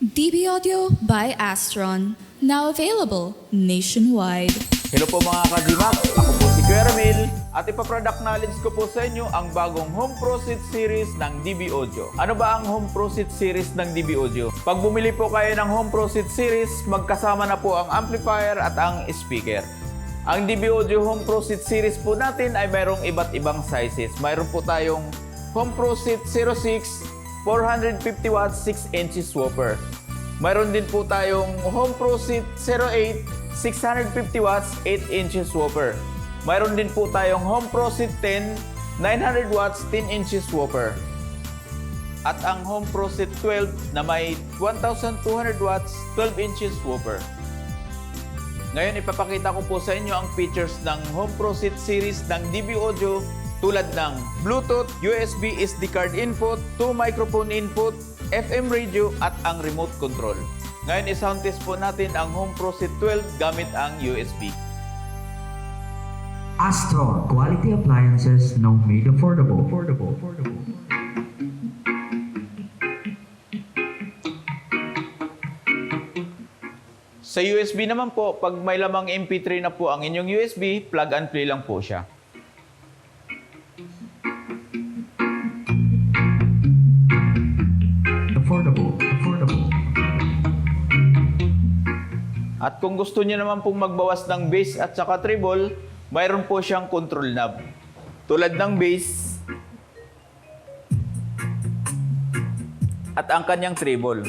DB Audio by Astron. Now available nationwide. Hello po mga ka-GMAC, ako po si Kuya Ramil at ipaproduct knowledge ko po sa inyo ang bagong Home Pro Seat Series ng DB Audio. Ano ba ang Home Pro Seat Series ng DB Audio? Pag bumili po kayo ng Home Pro Seat Series, magkasama na po ang amplifier at ang speaker. Ang DB Audio Home Pro Seat Series po natin ay mayroong iba't ibang sizes. Mayroon po tayong Home Pro Seat 06, 450 watts 6 inches whopper. Mayroon din po tayong Home Pro Seat 08, 650 watts 8 inches whopper. Mayroon din po tayong Home Pro Seat 10, 900 watts 10 inches whopper. At ang Home Pro Seat 12 na may 1,200 watts 12 inches whopper. Ngayon ipapakita ko po sa inyo ang features ng Home Pro Seat Series ng DB Audio tulad ng Bluetooth, USB SD card input, 2 microphone input, FM radio at ang remote control. Ngayon i-sound test po natin ang Home Pro Seat 12 gamit ang USB. Astron quality appliances now made affordable. Sa USB naman po, pag may lamang MP3 na po ang inyong USB, plug and play lang po siya. Affordable. At kung gusto niyo naman pong magbawas ng bass at saka treble, mayroon po siyang control knob. Tulad ng bass at ang kanyang treble.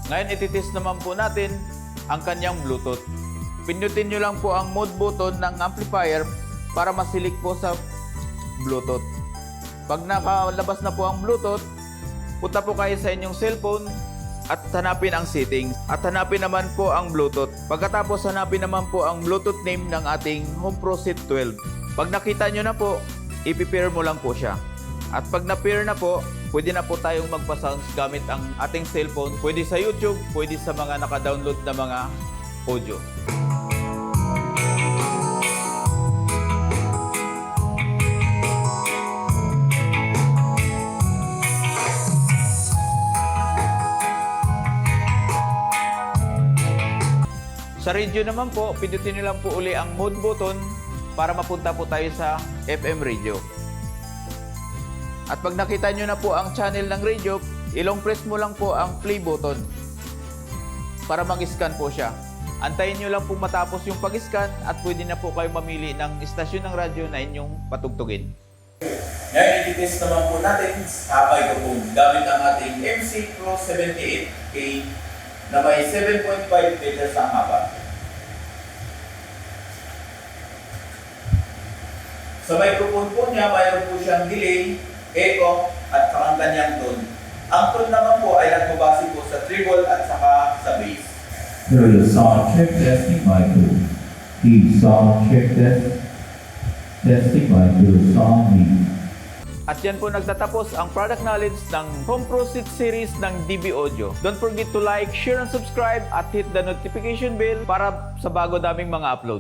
Ngayon ititest naman po natin ang kanyang Bluetooth. Pindutin nyo lang po ang mode button ng amplifier para masilik po sa Bluetooth. Pag nakalabas na po ang Bluetooth, punta po kayo sa inyong cellphone at hanapin ang settings. At hanapin naman po ang Bluetooth. Pagkatapos hanapin naman po ang Bluetooth name ng ating Home Pro Seat 12. Pag nakita nyo na po, ipipair mo lang po siya. At pag na-pair na po, pwede na po tayong magpa-sounds gamit ang ating cellphone. Pwede sa YouTube, pwede sa mga naka-download na mga audio. Sa radio naman po, pindutin nyo lang po uli ang mode button para mapunta po tayo sa FM radio. At pag nakita nyo na po ang channel ng radio, ilong press mo lang po ang play button para mag-scan po siya. Antayin nyo lang po matapos yung pag-scan at pwede na po kayo mamili ng istasyon ng radyo na inyong patugtugin. Ngayon, i-test naman po natin sa microphone gamit ang ating MC Pro 78K na may 7.5 meters ang haba. Sa microphone po niya, mayroon po siyang delay, echo at saka ang kanyang tone. Ang tone naman po ay nagbabase po sa treble at saka sa bass. There is a sound check testing mic 2. The sound check testing mic 2 sound me. At yan po nagtatapos ang product knowledge ng Home Pro Seat Series ng DB Audio. Don't forget to like, share, and subscribe at hit the notification bell para sa bago daming mga upload.